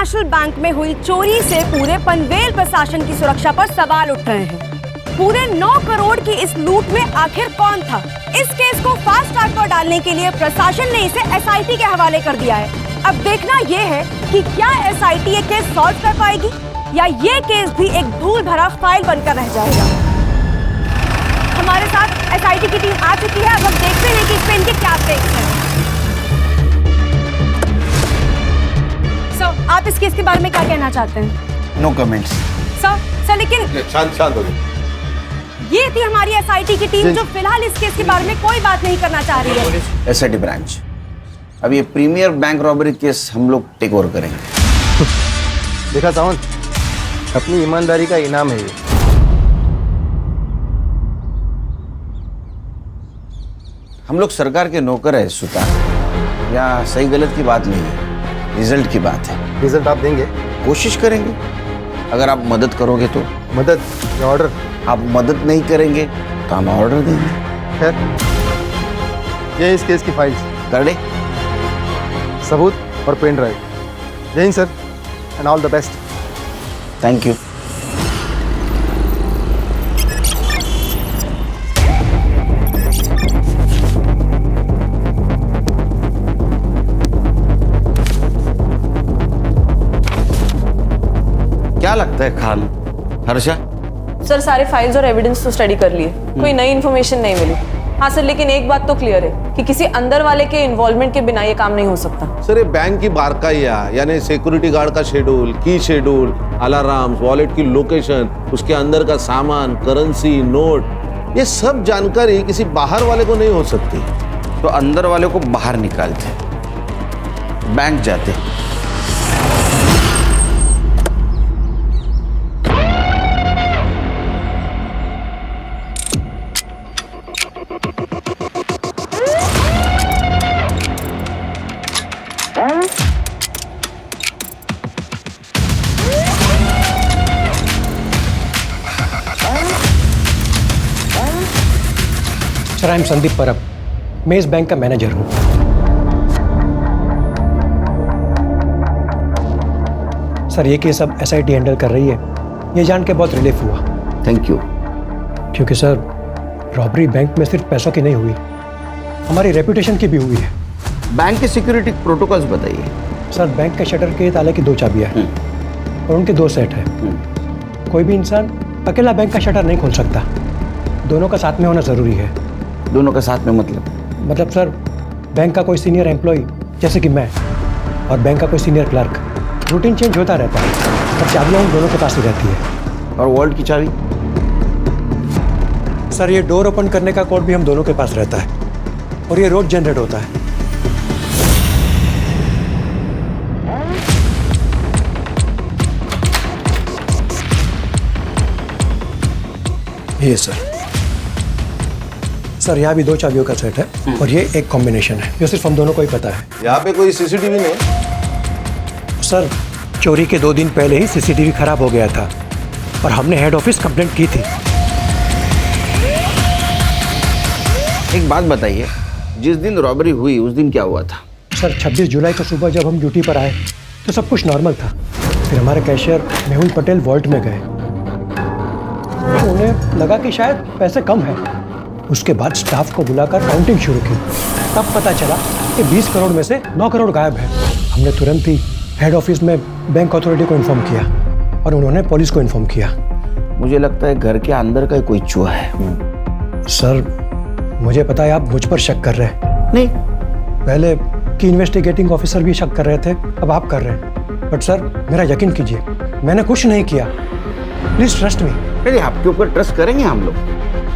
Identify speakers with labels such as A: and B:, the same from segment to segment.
A: National bank में हुई चोरी से पूरे पनवेल प्रशासन की सुरक्षा पर सवाल उठ रहे हैं। पूरे 9 करोड़ की इस लूट में आखिर कौन था? इस केस को फास्ट ट्रैक पर डालने के लिए प्रशासन ने इसे एसआईटी के हवाले कर दिया है। अब देखना यह है कि क्या एसआईटी ये केस सॉल्व कर पाएगी या ये केस भी एक धूल भरा फाइल बनकर रह जाएगा। हमारे साथ एसआईटी की टीम आ चुकी है। अब हम देखते हैं कि इस पे इनके क्या टेक्स हैं। सर, आप इस केस के बारे में क्या कहना चाहते हैं?
B: No comments.
A: सर लेकिन
C: शांत हो गए।
A: ये थी हमारी एसआईटी की टीम जो फिलहाल इस केस के बारे में कोई बात नहीं करना चाह रही है।
B: एसआईटी ब्रांच, अब ये प्रीमियर बैंक रॉबरी केस हम लोग टेक ओवर करेंगे।
D: देखा सावंत, अपनी ईमानदारी का इनाम है ये।
B: हम लोग सरकार के नौकर है सुतार, या सही गलत की बात नहीं है, रिजल्ट की बात है।
D: रिजल्ट आप देंगे?
B: कोशिश करेंगे, अगर आप मदद करोगे तो।
D: मदद या ऑर्डर?
B: आप मदद नहीं करेंगे तो हम ऑर्डर देंगे।
D: खैर, ये इस केस की फाइल्स,
B: कर दे।
D: सबूत और पेन ड्राइव। जय Hind sir, and all the best.
B: Thank you. क्या लगता है खान? हर्षा?
E: सर, सारे फाइल्स और एविडेंस तो स्टडी कर लिए, कोई नई इन्फॉर्मेशन नहीं मिली। हाँ सर, लेकिन एक बात तो क्लियर है कि किसी अंदर वाले के इन्वॉल्वमेंट के बिना ये काम नहीं हो सकता।
C: सर, ये बैंक की बारकाइया, यानी सिक्योरिटी गार्ड का शेड्यूल, की शेड्यूल, अलार्म्स, वॉलेट की लोकेशन, उसके अंदर का सामान, करेंसी, नोट, ये सब जानकारी किसी बाहर वाले को नहीं हो सकती।
B: तो अंदर वाले को बाहर निकालते, बैंक जाते।
F: सर, आई एम संदीप परब, मैं इस बैंक का मैनेजर हूँ। सर, ये केस अब एसआईटी हैंडल कर रही है, ये जान के बहुत रिलीफ हुआ।
B: Thank you.
F: क्योंकि सर, रॉबरी बैंक में सिर्फ पैसों की नहीं हुई, हमारी रेपुटेशन की भी हुई है।
B: बैंक के सिक्योरिटी प्रोटोकॉल्स बताइए।
F: सर, बैंक के शटर के ताले की 2 चाबियाँ हैं और उनके 2 सेट हैं। कोई भी इंसान अकेला बैंक का शटर नहीं खोल सकता, दोनों का साथ में होना ज़रूरी है।
B: दोनों का साथ में मतलब
F: सर, बैंक का कोई सीनियर एम्प्लॉय जैसे कि मैं और बैंक का कोई सीनियर क्लर्क, रूटीन चेंज होता रहता है, पर चाबियाँ उन दोनों के पास ही रहती है।
B: और वॉल्ट की चाबी?
F: सर, ये डोर ओपन करने का कोड भी हम दोनों के पास रहता है और ये रोज जनरेट होता है। ये सर, यहाँ भी 2 चाबियों का सेट है और ये एक कॉम्बिनेशन है जो सिर्फ हम दोनों को ही पता है।
C: यहाँ पे कोई सीसीटीवी नहीं?
F: सर, चोरी के 2 दिन पहले ही सीसीटीवी खराब हो गया था और हमने हेड ऑफिस कंप्लेंट की थी।
B: एक बात बताइए, जिस दिन रॉबरी हुई उस दिन क्या हुआ था?
F: सर, 26 जुलाई को सुबह जब हम ड्यूटी पर आए तो सब कुछ नॉर्मल था। फिर हमारे कैशियर मेहुल पटेल वॉल्ट में गए, तो उन्हें लगा कि शायद पैसे कम हैं। उसके बाद स्टाफ को बुलाकर काउंटिंग शुरू की, तब पता चला कि 20 करोड़ में से 9 करोड़ गायब है। हमने तुरंत ही हेड ऑफिस में बैंक अथॉरिटी को इन्फॉर्म किया और उन्होंने पुलिस को इन्फॉर्म किया।
B: मुझे लगता है घर के अंदर का कोई चूहा है।
F: सर, मुझे पता है आप मुझ पर शक कर रहे हैं।
B: नहीं,
F: पहले की इन्वेस्टिगेटिंग ऑफिसर भी शक कर रहे थे, अब आप कर रहे हैं। बट सर, मेरा यकीन कीजिए, मैंने कुछ नहीं किया। Please trust me.
B: नहीं, आपके ऊपर ट्रस्ट करेंगे हम लोग,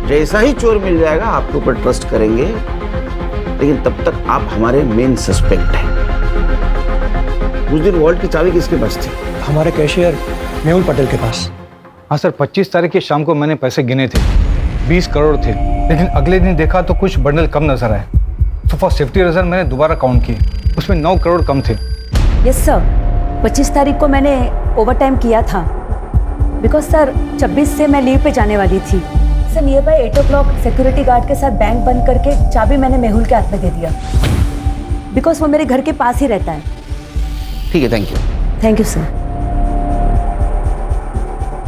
B: जैसा ही चोर मिल जाएगा आपके ऊपर ट्रस्ट करेंगे, लेकिन तब तक आप हमारे मेन सस्पेक्ट हैं। उस दिन वॉल्ट की चाबी किसके पास थी?
F: हमारे कैशियर मेहुल पटेल के पास।
G: हाँ सर, 25 तारीख की शाम को मैंने पैसे गिने थे, 20 करोड़ थे, लेकिन अगले दिन देखा तो कुछ बंडल कम नजर आए। तो फॉर सेफ्टी रीजन मैंने दोबारा काउंट किए, उसमें 9 करोड़ कम थे।
H: यस सर, 25 तारीख को मैंने ओवर टाइम किया था, बिकॉज सर 26 से मैं लीव पे जाने वाली थी। Sir, near by 8 o'clock security guard के साथ बैंक बंद करके चाबी मैंने मेहुल के हाथ में दे दिया, बिकॉज वो मेरे घर के पास ही रहता है।
B: ठीक है, thank you.
H: Thank you sir.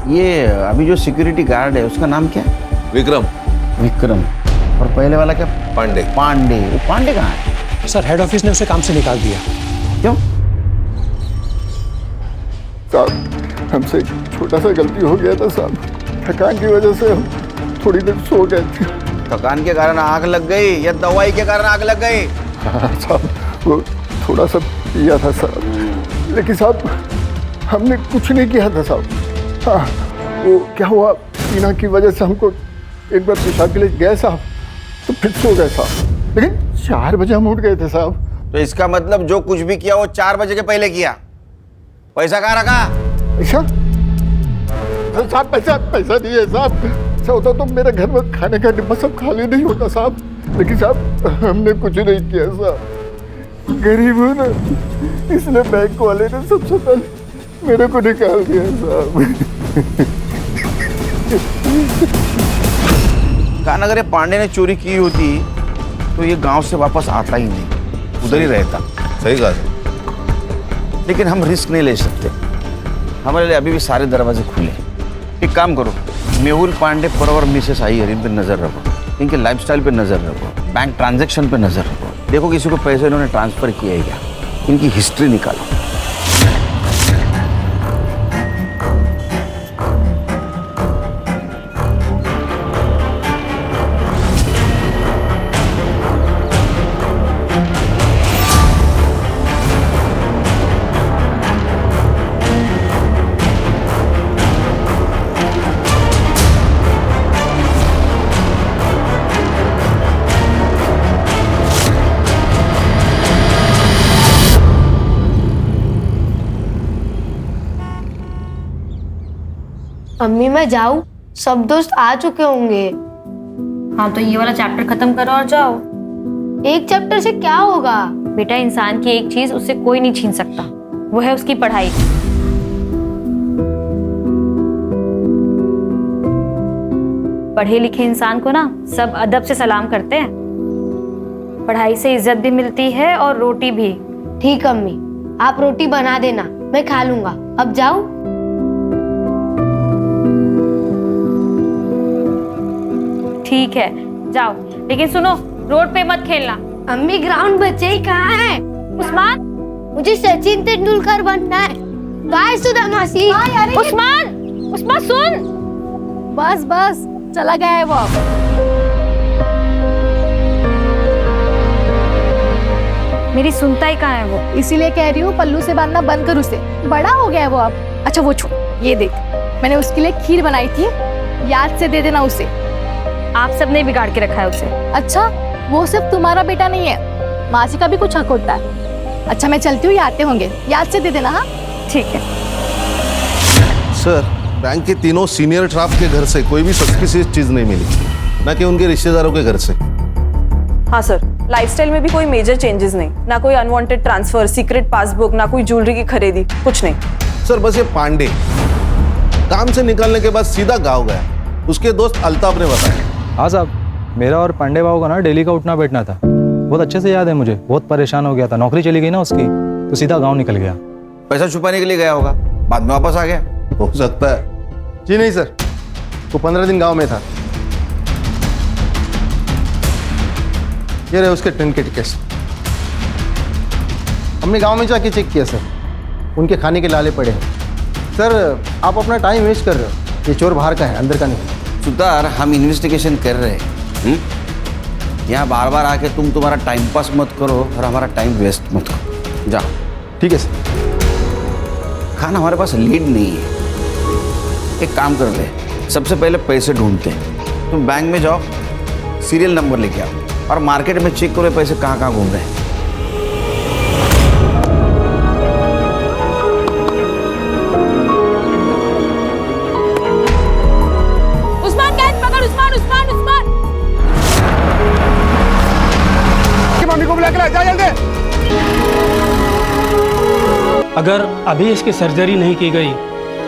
B: ये अभी जो सिक्योरिटी गार्ड है उसका नाम क्या है?
C: विक्रम।
B: विक्रम। और पहले वाला क्या?
C: पांडे।
B: पांडे। वो पांडे कहाँ है?
F: सर हेड ऑफिस ने उसे काम से निकाल दिया।
B: क्यों?
I: साहब हमसे एक छोटा सा गलती हो गया था साहब, थकान की वजह से हम थोड़ी देर सो गए थे।
B: थकान के कारण आग लग गई या दवाई के कारण आग लग गई?
I: हाँ साहब, वो थोड़ा सा पिया था साहब, लेकिन साहब हमने कुछ नहीं किया था साहब। हाँ, वो क्या हुआ, पीना की वजह से हमको एक बार पेशाब के लिए गए साहब, तो फिर सो गए साहब, लेकिन 4 बजे हम उठ गए थे साहब।
B: तो इसका मतलब जो कुछ भी किया वो 4 बजे के पहले किया। पैसा कहाँ रखा?
I: पैसा? साहब पैसा नहीं है साहब। ऐसा होता तो मेरे घर में खाने का डिब्बा सब खाली नहीं होता साहब, लेकिन साहब हमने कुछ नहीं किया साहब, गरीब हूँ ना, इसलिए बैंक वाले ने सबसे पहले मेरे को निकाल दिया साहब।
B: कान अगर ये पांडे ने चोरी की होती तो ये गांव से वापस आता ही नहीं, उधर ही रहता।
C: सही कहा।
B: लेकिन हम रिस्क नहीं ले सकते, हमारे लिए अभी भी सारे दरवाजे खुले। एक काम करो, मेहुल पांडे पर और मिसेस अय्यर इन पे नजर रखो, इनके लाइफस्टाइल पे नजर रखो, बैंक ट्रांजैक्शन पे नजर रखो, देखो किसी को पैसे इन्होंने ट्रांसफर किया है क्या, इनकी हिस्ट्री निकालो।
J: अम्मी मैं जाऊँ? सब दोस्त आ चुके होंगे।
K: हाँ तो ये वाला चैप्टर खत्म करो और जाओ।
J: एक चैप्टर से क्या होगा?
K: बेटा इंसान की एक चीज उससे कोई नहीं छीन सकता, वो है उसकी पढ़ाई। पढ़े लिखे इंसान को ना सब अदब से सलाम करते हैं। पढ़ाई से इज्जत भी मिलती है और रोटी भी।
J: ठीक अम्मी, आप रोटी बना देना, मैं खा लूंगा। अब जाऊँ?
K: ठीक है जाओ, लेकिन सुनो रोड पे मत खेलना।
J: अम्मी ग्राउंड बच्चे ही कहाँ है?
K: उस्मान,
J: मुझे सचिन तेंदुलकर बनना है। बाय सुधा मासी।
K: उस्मान, उस्मान सुन।
J: बस बस चला गया है वो।
K: मेरी सुनता ही कहाँ है वो?
J: इसीलिए कह रही हूँ पल्लू से बांधना बंद कर उसे, बड़ा हो गया है वो अब। अच्छा वो छोड़, ये देख मैंने उसके लिए खीर बनाई थी, याद से दे देना उसे।
K: आप सबने बिगाड़ के रखा है उसे।
J: अच्छा वो सिर्फ तुम्हारा बेटा नहीं है, मासी का भी कुछ हक होता है। अच्छा मैं चलती हूँ, ये आते होंगे, याद से दे देना। हाँ
K: ठीक है।
C: सर बैंक के तीनों सीनियर स्टाफ के घर से कोई भी सस्पिशियस चीज नहीं मिली, ना कि उनके रिश्तेदारों के घर से।
E: हाँ सर, लाइफस्टाइल में भी कोई मेजर चेंजेस नहीं, ना कोई अनवांटेड ट्रांसफर, सीक्रेट पासबुक, ना कोई ज्वेलरी की खरीदी, कुछ नहीं।
C: सर बस ये पांडे काम से निकलने के बाद सीधा गाँव गया, उसके दोस्त अल्ताफ ने बताया।
G: हाँ साहब, मेरा और पांडे बाबू का ना डेली का उठना बैठना था, बहुत अच्छे से याद है मुझे। बहुत परेशान हो गया था, नौकरी चली गई ना उसकी, तो सीधा गांव निकल गया।
B: पैसा छुपाने के लिए गया होगा, बाद में वापस आ गया।
C: हो सकता है।
D: जी नहीं सर, वो 15 दिन गांव में था। ये रहे उसके ट्रेन के टिकट्स। हमने गांव में जाके चेक किया सर, उनके खाने के लाले पड़े हैं। सर आप अपना टाइम वेस्ट कर रहे हो, ये चोर बाहर का है, अंदर का नहीं।
B: सुतार, हम इन्वेस्टिगेशन कर रहे हैं, यहाँ बार बार आके तुम्हारा टाइम पास मत करो और हमारा टाइम वेस्ट मत करो। जाओ।
D: ठीक है सर।
B: खाना हमारे पास लीड नहीं है, एक काम कर ले, सबसे पहले पैसे ढूंढते हैं। तुम बैंक में जाओ, सीरियल नंबर लेके आओ और मार्केट में चेक करो पैसे कहाँ कहाँ घूम रहे हैं।
F: अगर अभी इसकी सर्जरी नहीं की गई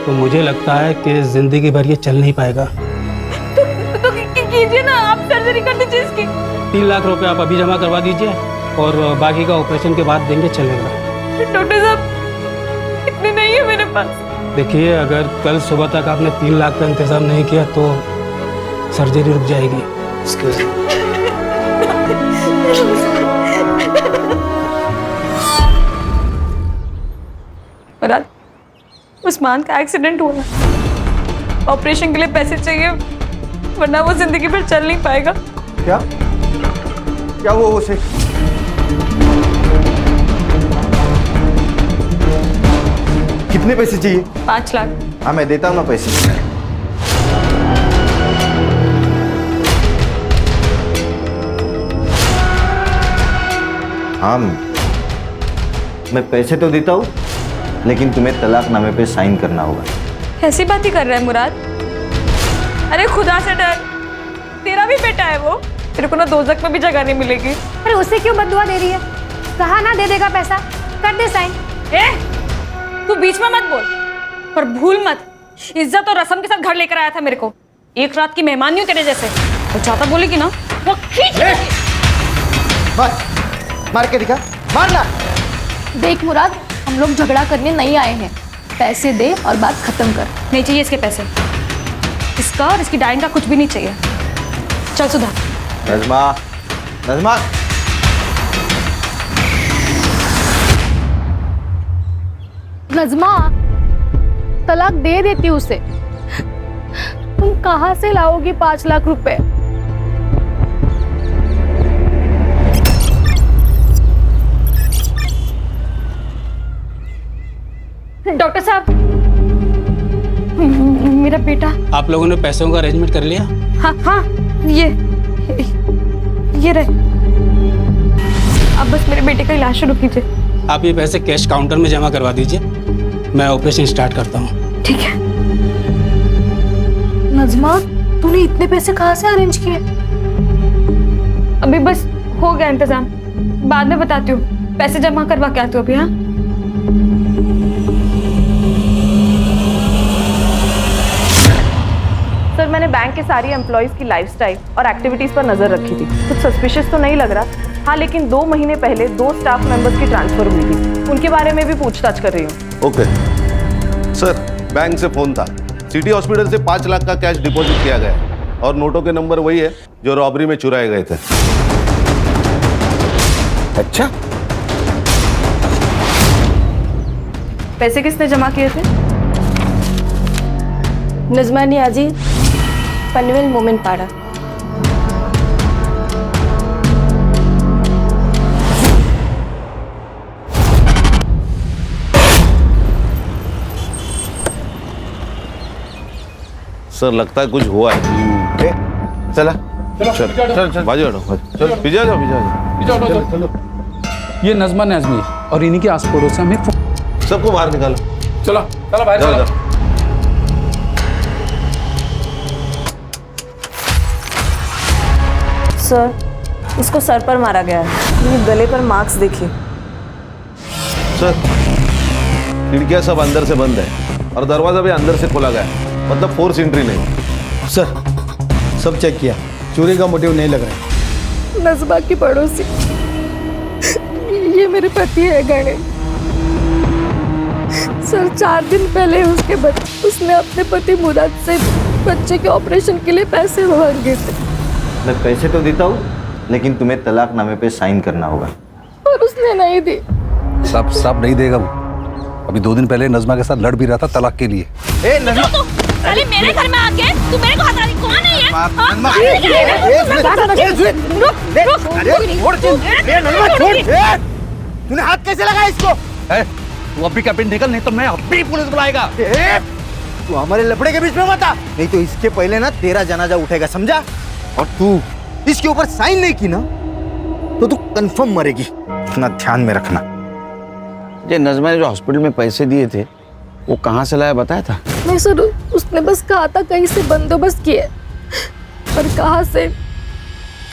F: तो मुझे लगता है कि जिंदगी भर ये चल नहीं पाएगा।
K: तो कीजिए ना, आप सर्जरी कर दीजिए इसकी।
F: 3 लाख रुपए आप अभी जमा करवा दीजिए और बाकी का ऑपरेशन के बाद देंगे, चलेगा।
K: डॉक्टर साहब इतने
E: पास।
L: देखिए, अगर कल सुबह तक आपने 3 लाख का इंतजाम नहीं किया तो सर्जरी रुक जाएगी।
E: मुराद, उस्मान का एक्सीडेंट हुआ है। ऑपरेशन के लिए पैसे चाहिए, वरना वो जिंदगी भर चल नहीं पाएगा।
D: क्या क्या हुआ उसे? कितने पैसे चाहिए?
E: 5 लाख।
D: हाँ, मैं देता हूँ ना पैसे। हाँ, मैं पैसे तो देता हूँ, लेकिन तुम्हें तलाकनामे पे साइन करना होगा।
E: कैसी बात ही कर रहा है मुराद? अरे खुदा से डर, तेरा भी बेटा है वो, तेरे को ना दोजख में भी जगह नहीं मिलेगी।
J: अरे उसे क्यों बददुआ दे रही है? कहा ना दे देगा पैसा, कर दे साइन।
E: तू बीच में मत बोल, पर भूल मत, इज्जत और रस्म के साथ घर लेकर आया था मेरे को। एक रात की मेहमान नहीं तेरे जैसे। और ज्यादा बोलेगी ना वो खींच
D: मार के दिखा, मारना।
J: देख मुराद, हम लोग झगड़ा करने नहीं आए हैं, पैसे दे और बात खत्म कर।
E: नहीं चाहिए इसके पैसे, इसका और इसकी डाइन का कुछ भी नहीं चाहिए। चल सुधा।
D: नज़मा, नज़मा।
J: नज़मा, तलाक दे देती उसे। तुम कहाँ से लाओगी 5 लाख रुपए?
E: डॉक्टर साहब, मेरा बेटा।
L: आप लोगों ने पैसों का अरेंजमेंट कर लिया?
E: हाँ हाँ, ये रहे। अब बस मेरे बेटे का इलाज शुरू कीजिए।
L: आप ये पैसे कैश काउंटर में जमा करवा दीजिए, मैं ऑपरेशन स्टार्ट करता हूँ।
E: ठीक है।
J: नज़मा, तूने इतने पैसे कहाँ से अरेंज किए?
E: अभी बस हो गया इंतजाम, बाद में बताती हूँ। पैसे जमा करवा के आती हूँ अभी। हाँ, सर, मैंने बैंक के सारी एम्प्लॉइज की लाइफस्टाइल और एक्टिविटीज पर नजर रखी थी। कुछ सस्पिशियस तो नहीं लग रहा। हाँ, लेकिन 2 महीने पहले 2 स्टाफ मेंबर्स की ट्रांसफर हुई थी, उनके बारे में भी पूछताछ कर रही हूँ।
C: ओके सर, बैंक से फोन था, सिटी हॉस्पिटल से 5 लाख का कैश डिपॉजिट किया गया और नोटों के नंबर वही है जो रॉबरी में चुराए गए थे।
B: अच्छा,
E: पैसे किसने जमा किए थे?
J: नज़मा नियाजी, पनवेल मोमिन पाड़ा।
C: सर, लगता है कुछ हुआ है।
B: चला
C: चल बाजू हटो, चल पीछे जाओ।
L: चलो। ये नज़मा नाज़मी और इन्हीं के आस पड़ोस से हमें
C: सबको बाहर निकालो।
L: चलो बाहर चलो।
E: सर, इसको सर पर मारा गया है। ये गले पर मार्क्स देखिए।
C: सर, खिड़कियां सब अंदर से बंद है और दरवाजा भी अंदर से खोला गया है, मतलब फोर्स एंट्री नहीं।
D: सर, सब चेक किया, चोरी का मोटिव नहीं लग रहा है।
J: नज़मा की पड़ोसी, ये मेरे पति है गणेश। सर, 4 दिन पहले उसने अपने पति मुराद से बच्चे के ऑपरेशन के लिए पैसे मांगे थे।
D: मैं पैसे तो देता हूँ, लेकिन तुम्हें तलाकनामे पे साइन करना होगा।
J: और उसने नहीं दी।
M: सब नहीं देगा वो। अभी 2 दिन पहले नज़मा के साथ लड़ भी रहा था तलाक के लिए।
J: ए नज़मा, साले मेरे घर में आके तू मेरे को हटा रही, कौन है ये?
D: तूने हाथ कैसे लगाया इसको?
M: तू अभी कैबिन निकल, नहीं तो मैं अभी पुलिस बुलाएगा।
D: तू हमारे लफड़े के बीच में मत आ, नहीं तो इसके पहले ना तेरा जनाजा उठेगा, समझा? और तू इसके ऊपर साइन नहीं की ना तो तू कंफर्म मरेगी, इतना ध्यान में रखना।
B: ये नज़मा ने जो हॉस्पिटल में पैसे दिए थे वो कहाँ से लाया बताया था?
J: नहीं सर, उसने बस कहा था कहीं से बंदोबस्त किए, पर कहाँ से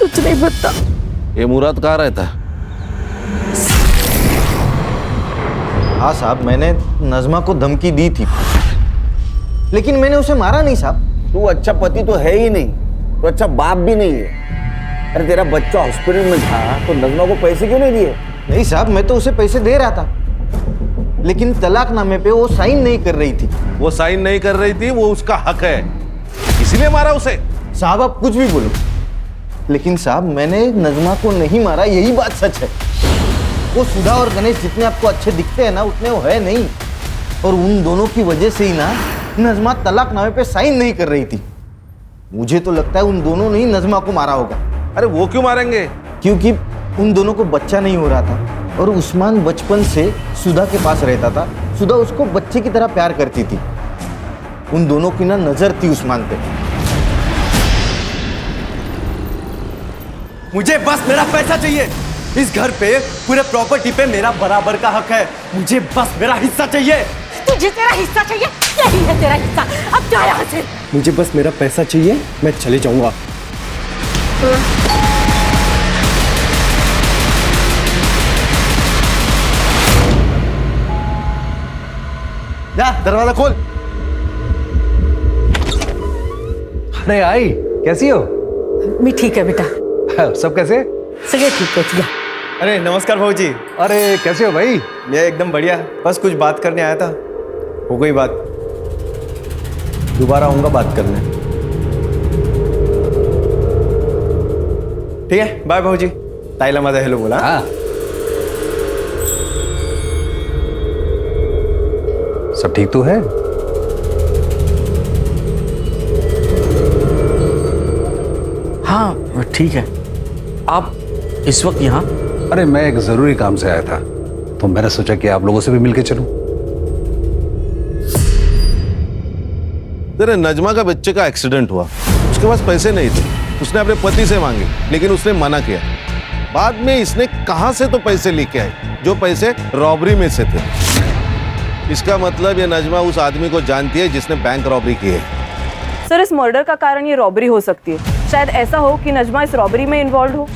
J: कुछ नहीं पता।
C: ये मुराद कहाँ रहता है?
D: हाँ साहब, मैंने नज़मा को धमकी दी थी, लेकिन मैंने उसे मारा नहीं साहब।
B: तू अच्छा पति तो है ही नहीं, तो अच्छा बाप भी नहीं है। अरे तेरा बच्चा हॉस्पिटल में था तो नज़मा को पैसे क्यों नहीं दिए?
D: नहीं साहब, मैं तो उसे पैसे दे रहा था, लेकिन तलाकनामे पे वो साइन नहीं कर रही थी।
C: वो साइन नहीं कर रही थी, वो उसका हक है, इसीलिए मारा उसे।
D: साहब आप कुछ भी बोलो, लेकिन साहब मैंने नजमा को नहीं मारा, यही बात सच है। वो सुधा और गणेश जितने आपको अच्छे दिखते हैं ना, उतने वो है नहीं। और उन दोनों की वजह से ही ना नजमा तलाकनामे पे साइन नहीं कर रही थी। मुझे तो लगता है उन दोनों ने ही नजमा को मारा होगा।
C: अरे वो क्यों मारेंगे?
D: क्योंकि उन दोनों को बच्चा नहीं हो रहा था और उस्मान बचपन से सुधा के पास रहता था। सुधा उसको बच्चे की तरह प्यार करती थी। उन दोनों की ना नजर थी उस्मान पे।
N: मुझे बस मेरा पैसा चाहिए। इस घर पे पूरे प्रॉपर्टी पे मेरा बराबर का हक है। मुझे बस मेरा हिस्सा चाहिए।
A: तुझे तेरा हिस्सा चाहिए? यही है तेरा हिस्सा। अब जा यहाँ से।
N: मुझे बस मेरा पैसा चाहिए, मैं चले जाऊंगा।
D: जा दरवाजा खोल।
M: अरे आई, कैसी हो?
A: मैं ठीक है बेटा।
M: सब कैसे?
A: सगे ठीक है भैया।
N: अरे नमस्कार भाऊजी।
M: अरे कैसे हो भाई?
N: मैं एकदम बढ़िया, बस कुछ बात करने आया था। हो गई बात, दोबारा आऊंगा बात करने। ठीक है, बाय भाऊजी। ताईला माझा हेलो बोला।
M: हाँ। सब ठीक तो है?
B: हाँ ठीक है। आप इस वक्त यहाँ?
M: अरे मैं एक जरूरी काम से आया था, तो मैंने सोचा कि आप लोगों से भी मिलके चलूं।
C: तेरे नजमा का बच्चे का एक्सीडेंट हुआ, उसके पास पैसे नहीं थे, उसने अपने पति से मांगे, लेकिन उसने मना किया। बाद में इसने कहां से तो पैसे लेके आए, जो पैसे रॉबरी में से थे। इसका मतलब ये नजमा उस आदमी को जानती है जिसने बैंक रॉबरी की है।
E: सर, इस मर्डर का कारण ये रॉबरी हो सकती है। शायद ऐसा हो कि नजमा इस रॉबरी में इन्वॉल्व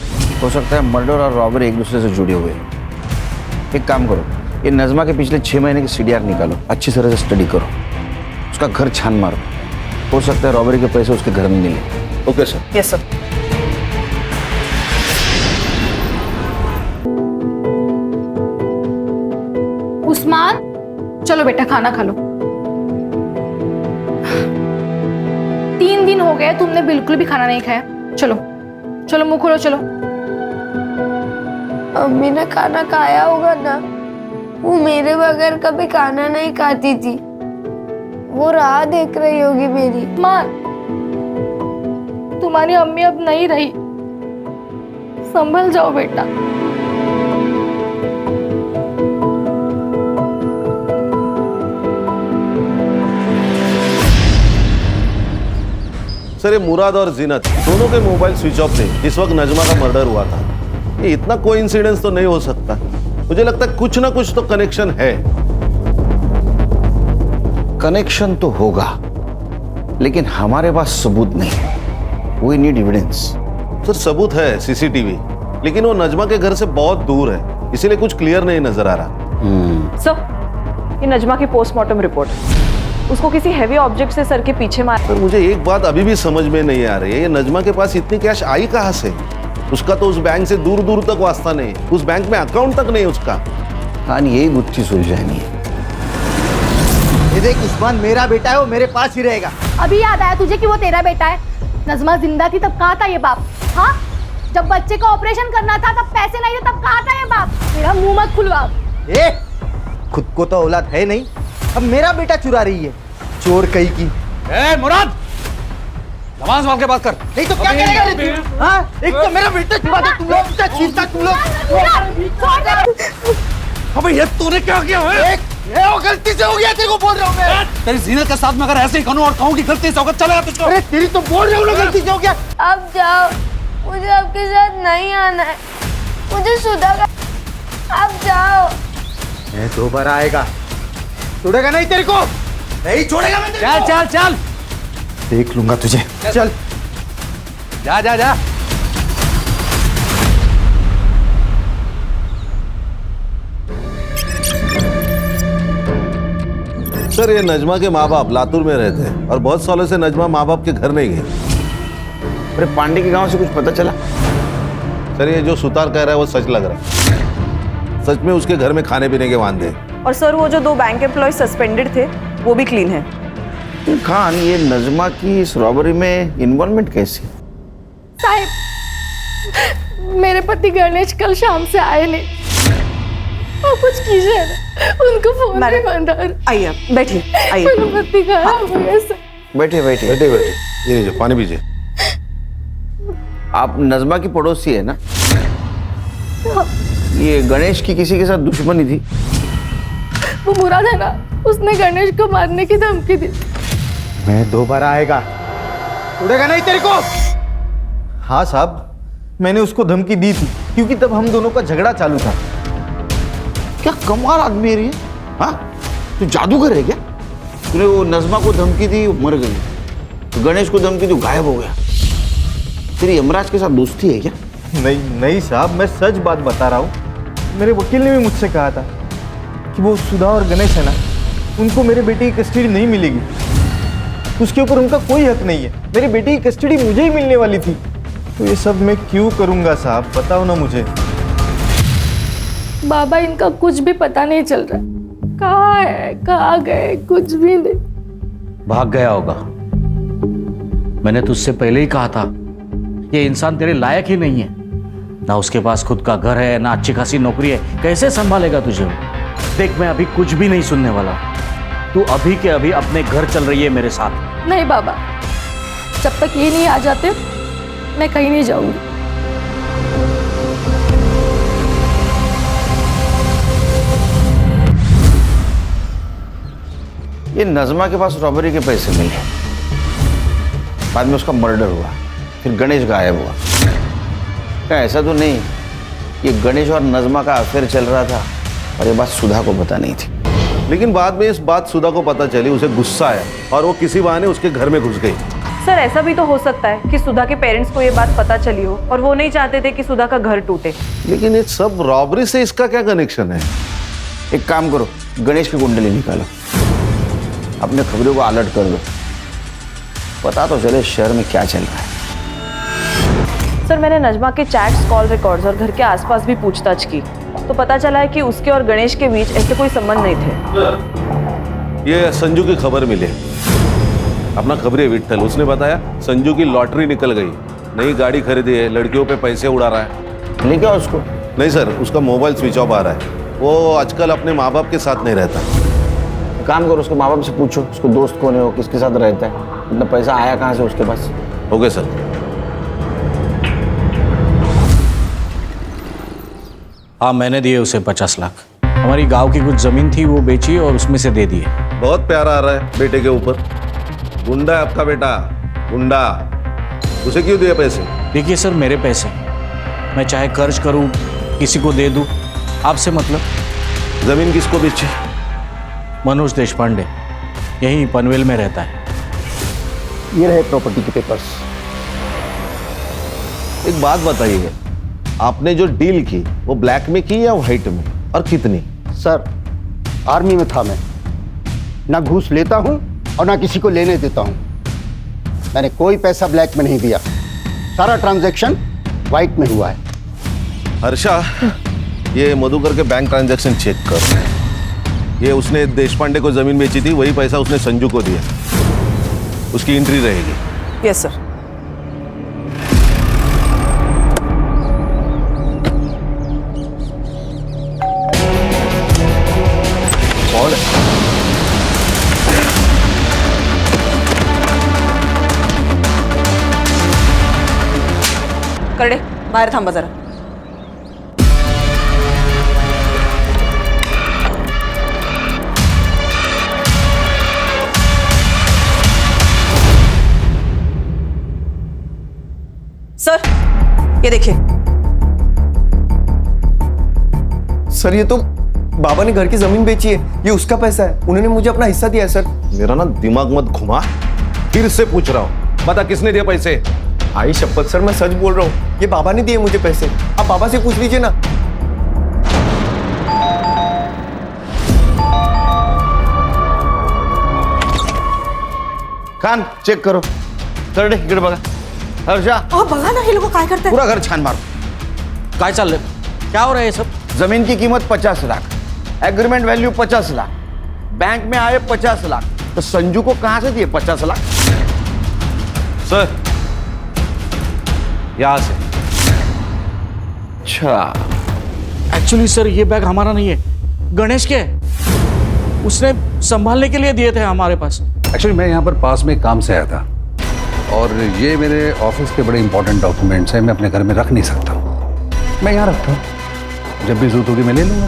E: हो
B: सकता है मर्डर और रॉबरी एक दूसरे से जुड़े हुए हैं। एक काम करो, ये नजमा के पिछले 6 महीने की CDR निकालो, अच्छी तरह से स्टडी करो, उसका घर छान मारो। हो सकता है रॉबरी के पैसे उसके घर में मिले।
C: Okay sir.
E: Yes sir.
J: Usman, चलो बेटा खाना खा लो। 3 दिन हो गए तुमने बिल्कुल भी खाना नहीं खाया। चलो चलो मुंह खोलो, चलो।
O: अम्मी ने खाना खाया होगा ना, वो मेरे बगैर कभी खाना नहीं खाती थी। वो राह देख रही होगी मेरी।
J: माँ, तुम्हारी अम्मी अब नहीं रही, संभल जाओ बेटा।
C: सर, ये मुराद और जीनत दोनों के मोबाइल स्विच ऑफ थे जिस वक्त नजमा का मर्डर हुआ था। ये इतना कोइंसिडेंस तो नहीं हो सकता। मुझे लगता है कुछ ना कुछ तो कनेक्शन है।
B: कनेक्शन तो होगा, लेकिन हमारे पास सबूत नहीं। We need evidence.
C: सर, सबूत है CCTV, लेकिन वो नजमा के घर से बहुत दूर है, इसीलिए कुछ क्लियर नहीं नजर आ रहा।
E: सर, ये नजमा की पोस्टमार्टम रिपोर्ट है। उसको किसी हैवी ऑब्जेक्ट से सर के पीछे मारा।
C: सर, मुझे एक बात अभी भी समझ में नहीं आ रही है, ये नजमा के पास इतनी कैश आई कहाँ से? उसका तो उस बैंक से दूर दूर तक वास्ता नहीं, उस बैंक में अकाउंट तक नहीं उसका।
B: हाँ, यही गुत्थी सुलझानी है।
D: ये देख उस्मान मेरा बेटा है, वो मेरे पास ही रहेगा।
J: अभी याद आया तुझे कि वो तेरा बेटा है? नजमा जिंदा थी तब कहाँ था ये बाप? हाँ, जब बच्चे का ऑपरेशन करना था तब पैसे नहीं थे, तब कहाँ था ये बाप? मेरा मुंह मत खुलवा।
D: ए, खुद को तो औलाद है नहीं, अब मेरा बेटा चुरा रही है, चोर कहीं की।
M: ए मुराद, जबान संभाल के बात कर।
D: नहीं तो क्या करेगा रे तू? हाँ, एक तो मेरा बेटा चुरा दे, तुम लोग बेटा छीनता तुम लोग।
M: अबे ये तूने क्या किया है?
D: ये वो गलती से हो गया, तेरे को बोल रहा हूँ मैं।
M: तेरी जीनत के साथ में अगर ऐसे ही कहूँ और कहूँ कि गलती से होगा, चलेगा तुझको?
D: अरे तेरी तो बोल रहा हूँ ना गलती से हो गया।
O: अब जाओ, मुझे आपके साथ नहीं आना है। मुझे सुधा का, अब जाओ।
D: मैं दोबारा आएगा, छोड़ेगा नहीं तेरे को, नहीं छोड़ेगा मैं तेरे को।
M: चल चल चल,
D: देख लूंगा तुझे। चल
M: जा जा जा।
C: सर, ये नजमा के माँ बाप लातूर में रहते हैं और बहुत सालों से नजमा माँ बाप के घर नहीं गई।
B: अरे पांडे के गांव से कुछ पता चला?
C: सर, ये जो सुतार कह रहा है वो सच लग रहा है। सच में उसके घर में खाने पीने के वांदे हैं।
E: और सर वो जो 2 बैंक एम्प्लॉय सस्पेंडेड थे वो भी क्लीन है।
B: खान, ये नजमा की इस रॉबरी में इन्वॉल्वमेंट कैसी?
J: साहब, मेरे पति गणेश कल शाम से आए नहीं। आप कुछ कीजिए ना, उनको फोन पे बंद कर।
A: आइए, बैठिए, आइए।
J: मेरे पति कहाँ हो गए सर?
B: बैठिए बैठिए
C: बैठे बैठे, ये लीजिए पानी पीजिए।
B: आप नजमा की पड़ोसी है ना? ये गणेश की किसी के साथ दुश्मनी थी?
J: वो मुराद है ना, उसने गणेश को मारने की धमकी दी।
D: मैं दोबारा आएगा, उड़ेगा नहीं तेरे को। हाँ साहब, मैंने उसको धमकी दी थी क्योंकि तब हम दोनों का झगड़ा चालू था।
B: क्या कमाल आदमी है ये? हाँ, तू जादूगर है क्या? तूने वो नजमा को धमकी दी, वो मर गई। तो गणेश को धमकी दी, गायब हो गया। तेरी यमराज के साथ दोस्ती है क्या?
D: नहीं नहीं साहब, मैं सच बात बता रहा हूँ। मेरे वकील ने भी मुझसे कहा था कि वो सुधा और गणेश है ना, उनको मेरे बेटे की कस्टडी नहीं मिलेगी। उसके ऊपर उनका कोई हक नहीं है। मेरी बेटी की कस्टडी मुझे ही मिलने वाली थी। तो ये सब मैं क्यों करूँगा साहब, बताओ ना मुझे।
J: बाबा, इनका कुछ भी पता नहीं चल रहा। कहाँ है, कहाँ गए, कुछ भी नहीं।
M: भाग गया होगा। मैंने तुझसे पहले ही कहा था ये इंसान तेरे लायक ही नहीं है। ना उसके पास खुद का घर है, ना अच्छी खासी नौकरी है, कैसे संभालेगा तुझे? देख, मैं अभी कुछ भी नहीं सुनने वाला। तू अभी के अभी अपने घर चल रही है मेरे साथ।
J: नहीं बाबा, जब तक ये नहीं आ जाते मैं कहीं नहीं जाऊंगी।
B: ये नजमा के पास रॉबरी के पैसे मिले, बाद में उसका मर्डर हुआ, फिर गणेश गायब हुआ। क्या ऐसा तो नहीं ये गणेश और नजमा का अफेयर चल रहा था और ये बात सुधा को पता नहीं थी?
C: लेकिन बाद में इस बात सुधा को पता चली, उसे गुस्सा आया और वो किसी बहाने उसके घर में घुस गई।
E: सर, ऐसा भी तो हो सकता है कि सुधा के पेरेंट्स को ये बात पता चली हो और वो नहीं चाहते थे कि सुधा का घर टूटे।
C: लेकिन ये सब रॉबरी से इसका क्या कनेक्शन है?
B: एक काम करो, गणेश की कुंडली निकालो, अपने खबरों को अलर्ट कर दो, पता तो चले शहर में क्या चल रहा है।
E: सर, मैंने नजमा के चैट्स, कॉल रिकॉर्ड्स और घर के आसपास भी पूछताछ की तो पता चला है कि उसके और गणेश के बीच ऐसे कोई संबंध नहीं थे।
C: ये संजू की खबर मिली, अपना खबरी विट्ठल, उसने बताया संजू की लॉटरी निकल गई, नई गाड़ी खरीदी है, लड़कियों पे पैसे उड़ा रहा है।
B: नहीं क्या उसको?
C: नहीं सर, उसका मोबाइल स्विच ऑफ आ रहा है। वो आजकल अपने माँ बाप के साथ नहीं रहता।
B: काम करो, उसके माँ बाप से पूछो उसको दोस्त कौन है, वो किसके साथ रहता है, इतना पैसा आया कहाँ से उसके पास।
C: Okay sir.
M: हाँ, मैंने दिए उसे 50 लाख। हमारी गांव की कुछ जमीन थी, वो बेची और उसमें से दे दिए।
C: बहुत प्यार आ रहा है बेटे के ऊपर। गुंडा है आपका बेटा, गुंडा। उसे क्यों दिए पैसे?
M: देखिए सर, मेरे पैसे, मैं चाहे कर्ज करूं, किसी को दे दूं, आपसे मतलब।
C: जमीन किसको बेची?
M: मनोज देशपांडे, यहीं पनवेल में रहता है।
D: ये रहे प्रॉपर्टी के पेपर्स।
C: एक बात बताइए, आपने जो डील की वो ब्लैक में की या व्हाइट में, और कितनी?
I: सर, आर्मी में था मैं, ना घूस लेता हूं और ना किसी को लेने देता हूं। मैंने कोई पैसा ब्लैक में नहीं दिया, सारा ट्रांजैक्शन व्हाइट में हुआ है।
C: हर्षा, ये मधुकर के बैंक ट्रांजैक्शन चेक कर। ये उसने देशपांडे को जमीन बेची थी, वही पैसा उसने संजू को दिया, उसकी एंट्री रहेगी।
E: Yes sir. करडे, बाहेर थांबा जरा। सर, ये देखिए।
N: सर, ये तो बाबा ने घर की जमीन बेची है, ये उसका पैसा है, उन्होंने मुझे अपना हिस्सा दिया है सर।
C: मेरा ना दिमाग मत घुमा, फिर से पूछ रहा हूँ, बता किसने दिया पैसे?
N: आई शपथ सर, मैं सच बोल रहा हूँ, ये बाबा ने दिए मुझे पैसे। आप बाबा से पूछ लीजिए ना।
B: कान चेक करो, करडे इकडे बघा। हर्षा,
A: बघा ना, हे लोक काय करतात?
B: पूरा घर छान मारो।
M: काय चाललंय? क्या हो रहा है ये सब?
B: जमीन की कीमत 50 lakh, agreement value 50 lakh, bank में आए 50 लाख, तो संजू को कहां से दिए 50 लाख?
C: सर यहां से।
B: अच्छा,
M: एक्चुअली सर ये बैग हमारा नहीं है, गणेश के है। उसने संभालने के लिए दिए थे हमारे पास।
G: एक्चुअली मैं यहाँ पर पास में काम से आया था और ये मेरे ऑफिस के बड़े इंपॉर्टेंट डॉक्यूमेंट्स हैं, मैं अपने घर में रख नहीं सकता हूँ, मैं यहाँ रखता हूँ, जब भी जरूरत होगी मैं ले लूँगा।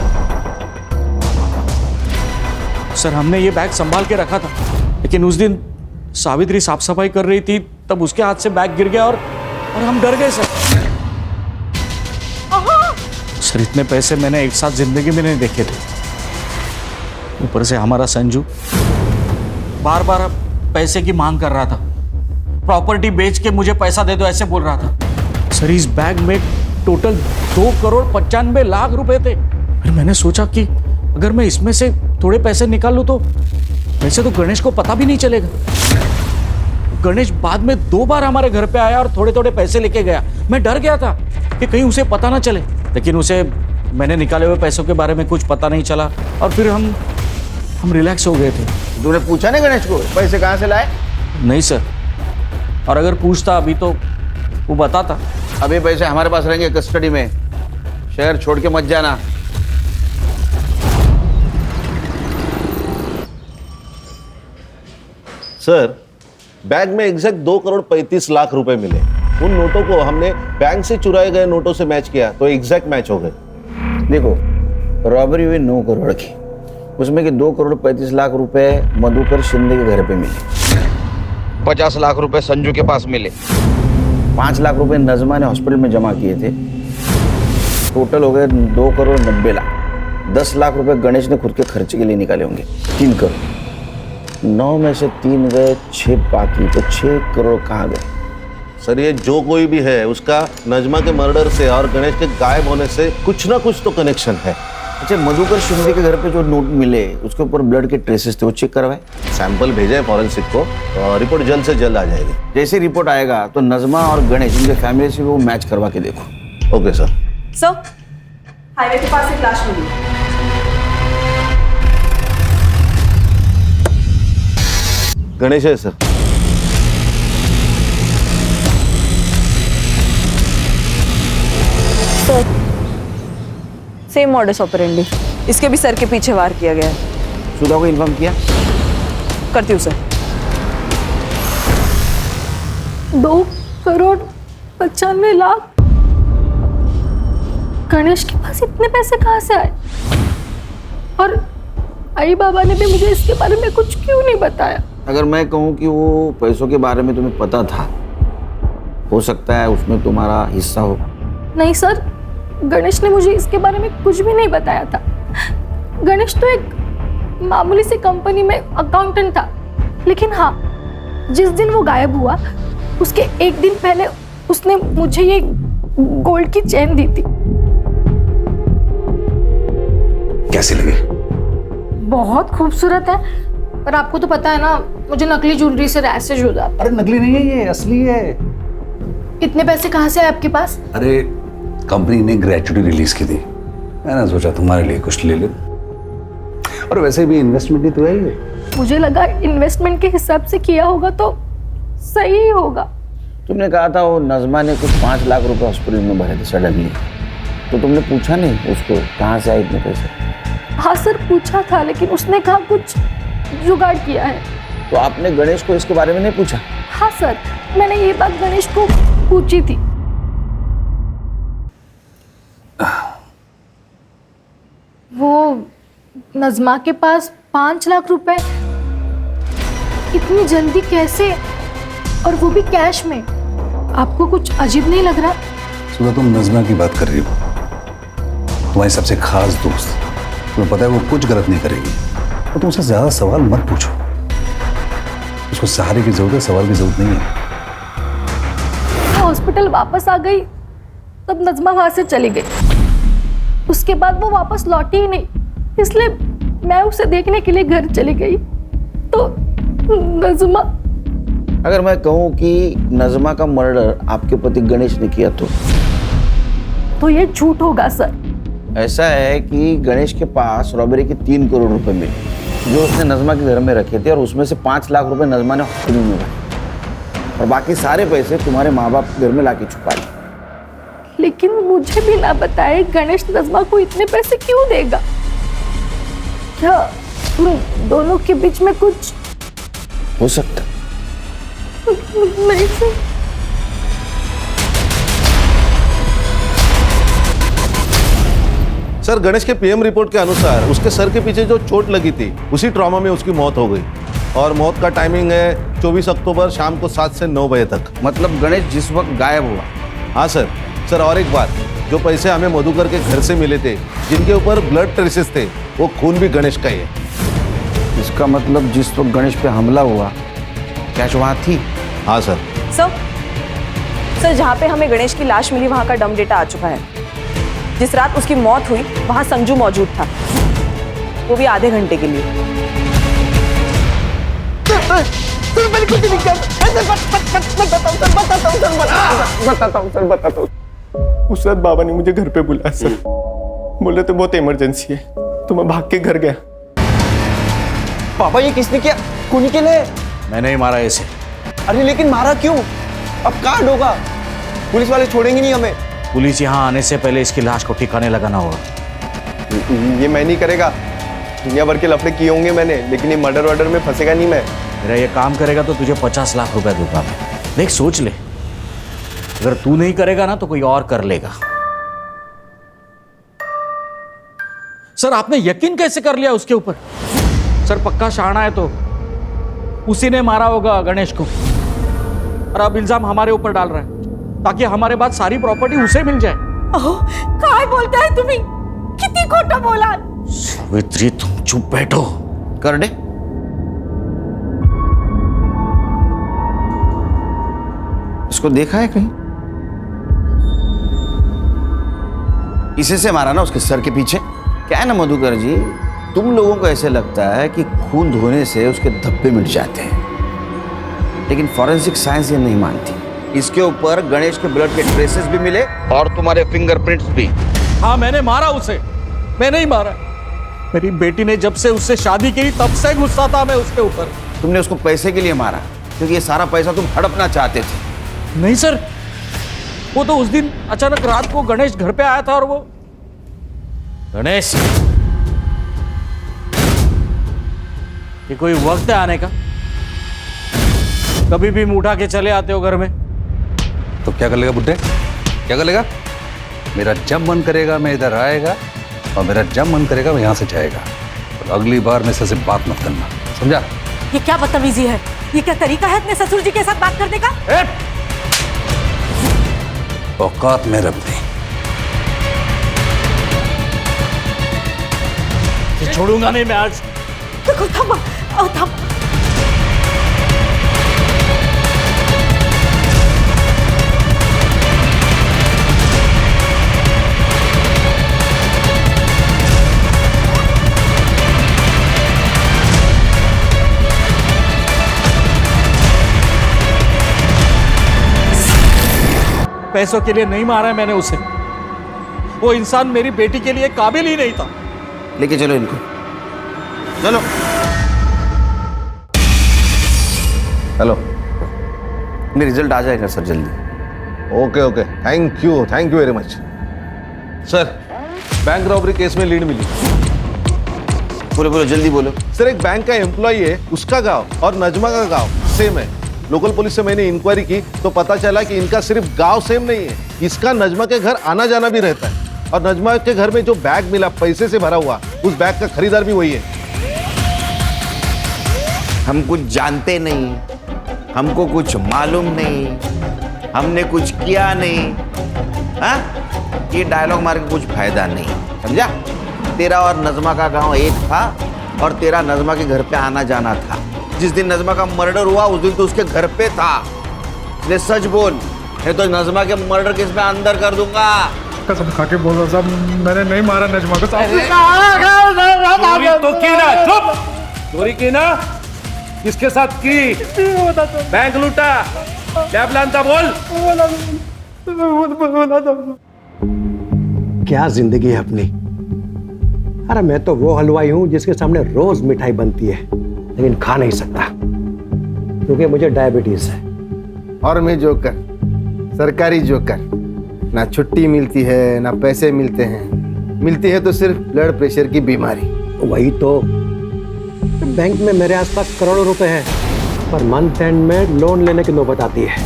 M: सर हमने ये बैग संभाल के रखा था, लेकिन उस दिन सावित्री साफ सफाई कर रही थी, तब उसके हाथ से बैग गिर गया और हम डर गए सर। सर इतने पैसे मैंने एक साथ जिंदगी में नहीं देखे थे। ऊपर से हमारा संजू बार बार पैसे की मांग कर रहा था, प्रॉपर्टी बेच के मुझे पैसा दे दो ऐसे बोल रहा था। सर इस बैग में टोटल 2,95,00,000 रुपए थे। फिर मैंने सोचा कि अगर मैं इसमें से थोड़े पैसे निकाल लूं तो वैसे तो गणेश को पता भी नहीं चलेगा। गणेश बाद में 2 बार हमारे घर पे आया और थोड़े थोड़े पैसे लेके गया। मैं डर गया था कि कहीं उसे पता ना चले, लेकिन उसे मैंने निकाले हुए पैसों के बारे में कुछ पता नहीं चला और फिर हम रिलैक्स हो गए थे।
B: तूने पूछा नहीं गणेश को पैसे कहां से लाए?
M: नहीं सर, और अगर पूछता अभी तो वो बताता।
B: अभी पैसे हमारे पास रहेंगे कस्टडी में, शहर छोड़ के मत जाना।
C: सर बैग में एग्जैक्ट 2,35,00,000 रुपए मिले। उन नोटों को हमने बैंक से चुराए गए नोटों से मैच किया तो एग्जैक्ट मैच हो गए।
B: देखो, रॉबरी हुई 9 करोड़ की, उसमें के 2,35,00,000 रुपए मधुकर शिंदे के घर पे मिले, 50 लाख रुपए संजू के पास मिले, 5 लाख रुपए नजमा ने हॉस्पिटल में जमा किए थे, टोटल हो गए 2,90,00,000। 10 लाख रुपए गणेश ने खुद के खर्चे के लिए निकाले होंगे, 3 करोड़। 9 में से 3 गए, 6 बाकी, तो 6 करोड़ कहाँ गए?
C: सर ये जो कोई भी है उसका नजमा के मर्डर से और गणेश के गायब होने से कुछ ना कुछ तो कनेक्शन है।
B: अच्छा, मधुकर शिंदे के घर पे जो नोट मिले उसके ऊपर ब्लड के ट्रेसेस थे, वो चेक करवाए?
C: सैंपल भेजे फॉरेंसिक को, रिपोर्ट जल्द से जल्द आ जाएगी।
B: जैसे रिपोर्ट आएगा तो नजमा और गणेश इनके फैमिली से वो मैच करवा के देखो।
C: Okay sir.
E: सर हाईवे के पास एक लाश मिली।
C: गणेश है sir.
E: Sir same modus operandi, इसके भी सर के पीछे वार किया गया है।
B: सुधा को इन्फॉर्म किया?
E: करती हूँ सर।
J: 2,95,00,000 गणेश के पास इतने पैसे कहाँ से आए? और आई बाबा ने भी मुझे इसके बारे में कुछ क्यों नहीं बताया?
B: अगर मैं कहूँ कि वो पैसों के बारे में तुम्हें पता था, हो सकता है उसमें तुम्हारा हिस्सा हो।
J: नहीं सर, गणेश ने मुझे इसके बारे में कुछ भी नहीं बताया था। गणेश तो एक मामूली सी कंपनी में अकाउंटेंट था, लेकिन हाँ, जिस दिन वो गायब हुआ उसके एक दिन पहले उसने मुझे ये गोल्ड की चेन दी थी।
G: कैसी लगी?
J: बहुत खूबसूरत है, पर आपको तो पता है ना, मुझे नकली ज्वेलरी से रैशेज हो जाता।
G: अरे नकली नहीं है, ये असली है।
J: इतने पैसे कहाँ से आए आपके पास?
G: अरे कंपनी ने ग्रेचुटी रिलीज की थी, मैंने सोचा तुम्हारे लिए कुछ ले लो, और वैसे भी इन्वेस्टमेंट ही तो है ये।
J: मुझे लगा इन्वेस्टमेंट के हिसाब से किया होगा तो सही ही होगा।
B: तुमने कहा था वो नजमा ने कुछ 5 लाख रुपए हॉस्पिटल में भरे थे सडनली, तो तुमने पूछा नहीं उसको कहाँ से आए इतने पैसे?
J: हाँ सर, पूछा था, लेकिन उसने कहा कुछ जुगाड़ किया है।
B: तो आपने गणेश को इसके बारे में नहीं पूछा?
J: हाँ सर, मैंने ये बात गणेश को पूछी थी। वो नजमा के पास 5 लाख रुपए इतनी जल्दी कैसे, और वो भी कैश में? आपको कुछ अजीब नहीं लग रहा?
G: सुबह तुम नजमा की बात कर रही हो, तुम्हारी सबसे खास दोस्त, तुम्हें पता है वो कुछ गलत नहीं करेगी, तो तुम उससे ज्यादा सवाल मत पूछो। उसको सहारे की जरूरत है, सवाल की जरूरत नहीं है।
J: हॉस्पिटल वापस आ गई तब नजमा वहां से चली गई। उसके बाद वो वापस लौटी ही नहीं, इसलिए मैं उसे देखने के लिए घर चली गई। तो नजमा,
B: अगर मैं कहूँ कि नजमा का मर्डर आपके पति गणेश ने किया तो
J: ये झूठ होगा सर।
B: ऐसा है कि गणेश के पास रॉबरी के 3 करोड़ रुपए मिले जो उसने नज़मा के घर में रखे थे, और उसमें से 5 लाख रुपए नज़मा ने हॉस्पिटल में रखे, और बाकी सारे पैसे तुम्हारे माँ बाप घर में लाके छुपा लिए।
J: लेकिन मुझे भी ना बताए गणेश नज़मा को इतने पैसे क्यों देगा? क्या तुम दोनों के बीच में कुछ
B: हो सकता?
J: नहीं सर।
C: सर, गणेश के पीएम रिपोर्ट के अनुसार उसके सर के पीछे जो चोट लगी थी उसी ट्रॉमा में उसकी मौत हो गई, और मौत का टाइमिंग है 24 अक्टूबर शाम को 7 से 9 बजे तक।
B: मतलब गणेश जिस वक्त गायब हुआ?
C: हाँ सर। सर, और एक बात, जो पैसे हमें मधुकर के घर से मिले थे जिनके ऊपर ब्लड ट्रेसेस थे, वो खून भी गणेश का ही है।
B: इसका मतलब जिस वक्त गणेश पे हमला हुआ कैश वहाँ थी?
C: हाँ सर।
E: सर, जहाँ पे हमें गणेश की लाश मिली वहाँ का डम डेटा आ चुका है। जिस रात उसकी मौत हुई वहाँ संजू मौजूद था, वो भी आधे घंटे के लिए।
I: बताता हूँ। उस रात बाबा ने मुझे घर पे बुलाया सर, बोले तो बहुत इमरजेंसी है, तो मैं भाग के घर गया।
N: पापा ये किसने किया? कुनी के लिए?
M: मैंने ही मारा इसे।
N: अरे लेकिन मारा क्यों? अब कहाँ ढोगा? पुलिस वाले छोड़ेंगे नहीं हमें।
M: पुलिस यहाँ आने से पहले इसकी लाश को ठिकाने लगाना होगा।
N: ये मैं नहीं करेगा, दुनिया भर के लफड़े किए होंगे मैंने, लेकिन ये मर्डर वर्डर में फंसेगा नहीं मैं।
M: मेरा ये काम करेगा तो तुझे 50 लाख रुपए दूंगा मैं। देख, सोच ले, अगर तू नहीं करेगा ना तो कोई और कर लेगा। सर, आपने यकीन कैसे कर लिया उसके ऊपर? सर, पक्का शाना है तो उसी ने मारा होगा गणेश को, और अब इल्जाम हमारे ऊपर डाल रहा है ताकि हमारे बाद सारी प्रॉपर्टी उसे मिल जाए।
A: काय बोलता है तुम्ही? किती खोटा बोला।
M: सावित्री, तुम चुप बैठो।
B: कर दे। इसको देखा है कहीं? इसे से मारा ना उसके सर के पीछे। क्या है ना मधुकर जी, तुम लोगों को ऐसे लगता है कि खून धोने से उसके धब्बे मिट जाते हैं, लेकिन फॉरेंसिक साइंस ये नहीं मानती। इसके ऊपर गणेश के ब्लड के ट्रेसेस भी मिले और तुम्हारे फिंगरप्रिंट्स भी।
M: हाँ, मैंने मारा उसे, मैं नहीं मारा। मेरी बेटी ने जब से उससे शादी की तब से गुस्सा था मैं उसके ऊपर।
B: तुमने उसको पैसे के लिए मारा, क्योंकि ये सारा पैसा तुम हड़पना चाहते थे।
M: नहीं सर, वो तो उस दिन अचानक रात को गणेश घर पे आया था, और वो गणेश, ये कोई वक्त है आने का? कभी भी मुंह उठा के चले आते हो घर में।
G: तो क्या कर लेगा बुड्ढे? क्या कर लेगा? मेरा जब मन करेगा मैं इधर आएगा, और मेरा जब मन करेगा मैं यहाँ से जाएगा। और अगली बार मेरे से बात मत करना, समझा?
A: ये क्या बदतमीजी है? ये क्या तरीका है अपने ससुर जी के साथ बात करने का?
G: औकात में रख दे।
M: छोड़ूंगा नहीं मैं आज।
A: देखो, थम।
M: पैसों के लिए नहीं मारा है मैंने उसे। वो इंसान मेरी बेटी के लिए काबिल ही नहीं था।
B: लेके चलो इनको, चलो। हेलो, मेरा रिजल्ट आ जाएगा सर जल्दी।
C: Okay okay, thank you very much. Sir, bank robbery case में लीड मिली।
B: बोलो जल्दी बोलो।
C: सर, एक बैंक का एम्प्लॉई है, उसका गांव और नजमा का गांव सेम है। लोकल पुलिस से मैंने इंक्वायरी की तो पता चला कि इनका सिर्फ गांव सेम नहीं है, इसका नजमा के घर आना जाना भी रहता है। और नजमा के घर में जो बैग मिला पैसे से भरा हुआ, उस बैग का खरीदार भी वही है।
B: हम कुछ जानते नहीं, हमको कुछ मालूम नहीं, हमने कुछ किया नहीं। हाँ, ये डायलॉग मार के कुछ फायदा नहीं, समझा? तेरा और नजमा का गांव एक था, और तेरा नजमा के घर पे आना जाना था। जिस दिन नजमा का मर्डर हुआ उस दिन तो उसके घर पे था। इसलिए सच बोल, नहीं तो नजमा के मर्डर केस में अंदर कर दूंगा।
I: कसम खा के बोल रहा साहब, मैंने नहीं मारा नजमा को।
L: चोरी तो की ना, चुप। चोरी की ना, किसके साथ की? बैंक लूटा, क्या प्लान था? बोल।
F: क्या जिंदगी है अपनी, अरे मैं तो वो हलवाई हूँ जिसके सामने रोज मिठाई बनती है, लेकिन खा नहीं सकता क्योंकि मुझे डायबिटीज है।
D: और मैं जोकर, सरकारी जोकर, ना छुट्टी मिलती है ना पैसे मिलते हैं, मिलती है तो सिर्फ ब्लड प्रेशर की बीमारी।
F: वही तो, बैंक में मेरे आसपास करोड़ों रुपए हैं, पर मंथ एंड में लोन लेने की नौबत आती है।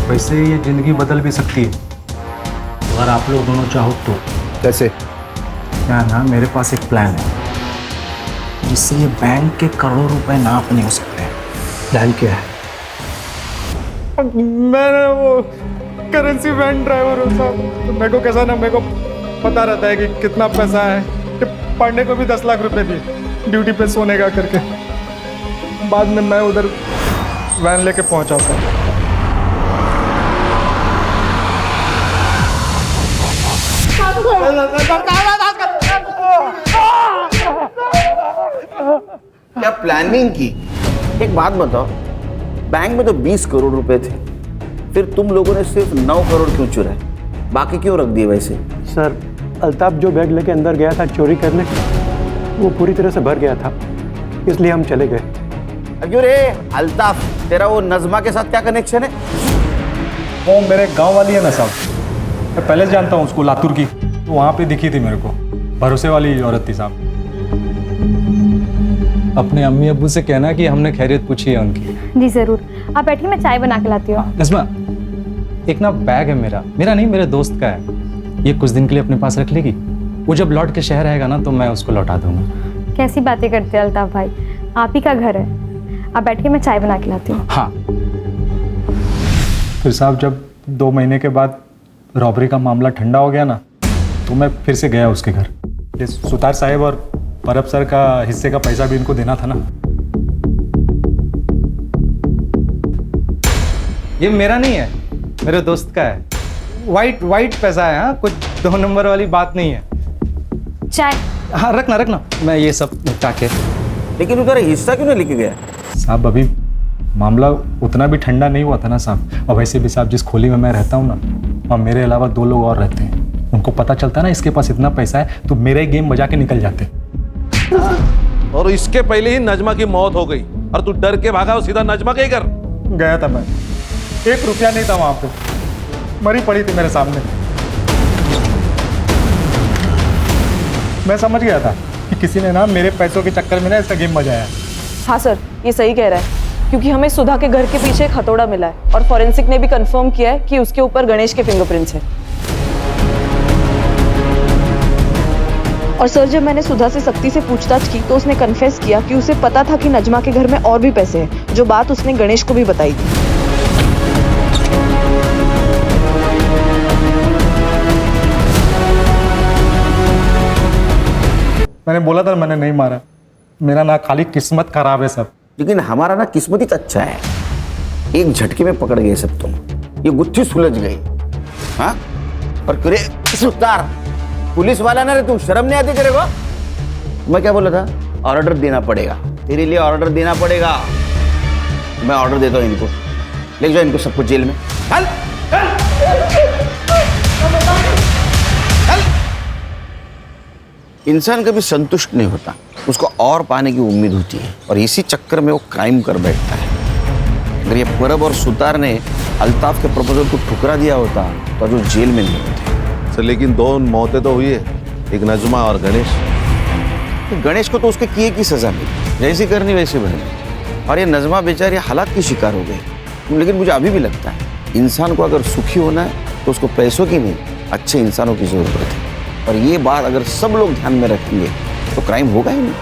P: वैसे ये जिंदगी बदल भी सकती है अगर आप लोग दोनों चाहो तो।
D: कैसे?
P: क्या ना, मेरे पास एक प्लान है जिससे ये बैंक के करोड़ों रुपए ना अपने हो सकते हैं।
F: प्लान क्या है?
P: मैंने वो करेंसी वैन ड्राइवर हूँ साहब, तो मेरे को कैसा ना, मेरे को पता रहता है कि कितना पैसा है। कि पढ़ने को भी 10 लाख रुपए दिए ड्यूटी पे सोने का करके, बाद में मैं उधर वैन लेके पहुंचा था।
B: क्या प्लानिंग की? एक बात बताओ, बैंक में तो 20 करोड़ रुपए थे, फिर तुम लोगों ने सिर्फ 9 करोड़ क्यों चुराए? बाकी क्यों रख दिए वैसे?
F: सर, अल्ताफ जो बैग लेके अंदर गया था चोरी करने, वो पूरी तरह से भर गया था, इसलिए हम चले गए।
B: क्यों रे अल्ताफ, तेरा वो नज़मा के साथ क्या कनेक्शन है?
P: वो मेरे गांव वाली है ना साहब, मैं पहले से जानता हूँ उसको, लातूर की, तो वहाँ पे दिखी थी मेरे को, भरोसे वाली औरत थी साहब।
Q: अपने अम्मी अब्बू से कहना कि हमने खैरियत पूछी है उनकी।
K: जी जरूर, आप बैठिए, मैं चाय बना के लाती हूँ।
Q: नज़मा, एक ना बैग है मेरा नहीं, मेरे दोस्त का है, ये कुछ दिन के लिए अपने पास रख लेगी, वो जब लौट के शहर आएगा ना तो मैं उसको लौटा दूंगा।
K: कैसी बातें करते हैं अल्ताफ भाई, आप ही का घर है। आप बैठिए, मैं चाय बना के लाती हूँ।
Q: हाँ।
P: फिर साहब जब 2 महीने के बाद रॉबरी का मामला ठंडा हो गया ना, तो मैं फिर से गया उसके घर। ये सुतार साहब और परब सर का हिस्से का पैसा भी इनको देना था ना।
Q: ये मेरा नहीं है, मेरे दोस्त का है। वाइट पैसा है, हाँ, कुछ 2 नंबर वाली बात नहीं है।
K: चाय?
Q: हाँ, रखना, मैं ये सब निपटा के।
B: लेकिन उधर हिस्सा क्यों नहीं लेके गया?
P: साहब अभी मामला उतना भी ठंडा नहीं हुआ था ना साहब, और वैसे भी साहब जिस खोली में मैं रहता हूँ ना, वहाँ मेरे अलावा 2 लोग और रहते हैं। उनको पता चलता ना इसके पास इतना पैसा है तो मेरे गेम बजा के निकल जाते।
C: और इसके पहले ही नजमा की मौत हो गई और तू डर के भागा और सीधा नजमा के ही घर
P: गया था। मैं 1 रुपया नहीं था वहां पे, मरी पड़ी थी मेरे सामने। मैं समझ गया था कि किसी ने ना मेरे पैसों के चक्कर में ना इसका गेम बजाया।
E: हाँ सर, ये सही कह रहा है, क्योंकि हमें सुधा के घर के पीछे एक हथौड़ा मिला है और फॉरेंसिक ने भी कंफर्म किया है कि उसके ऊपर गणेश के फिंगरप्रिंट्स हैं। और सर, जब मैंने सुधा से सख्ती से पूछताछ की तो उसने कन्फेस किया कि उसे पता था कि नजमा के घर में और भी पैसे हैं, जो बात उसने गणेश को भी बताई थी।
P: मैंने बोला था मैंने नहीं मारा, मेरा ना खाली किस्मत खराब है सब।
B: लेकिन हमारा ना किस्मत ही अच्छा है, एक झटके में पकड़ गए सब तुम, ये गुत्थी सुलझ गई। हाँ, और करे सुतार पुलिस वाला ना रे, तू शर्म नहीं आती तेरे को? मैं क्या बोला था? ऑर्डर देना पड़ेगा, तेरे लिए ऑर्डर देना पड़ेगा। मैं ऑर्डर देता हूँ इनको, ले जाओ इनको सबको जेल में। चल इंसान कभी संतुष्ट नहीं होता, उसको और पाने की उम्मीद होती है, और इसी चक्कर में वो क्राइम कर बैठता है। अगर ये परब और सुतार ने अल्ताफ के प्रपोजल को ठुकरा दिया होता तो जो जेल में नहीं होते।
C: लेकिन 2 मौतें तो हुई है, एक नजमा और गणेश।
B: गणेश को तो उसके किए की सजा मिली, जैसी करनी वैसे बनी, और ये नजमा बेचारी हालात की शिकार हो गई। लेकिन मुझे अभी भी लगता है, इंसान को अगर सुखी होना है तो उसको पैसों की नहीं, अच्छे इंसानों की जरूरत है। और ये बात अगर सब लोग ध्यान में रखेंगे तो क्राइम होगा ही नहीं।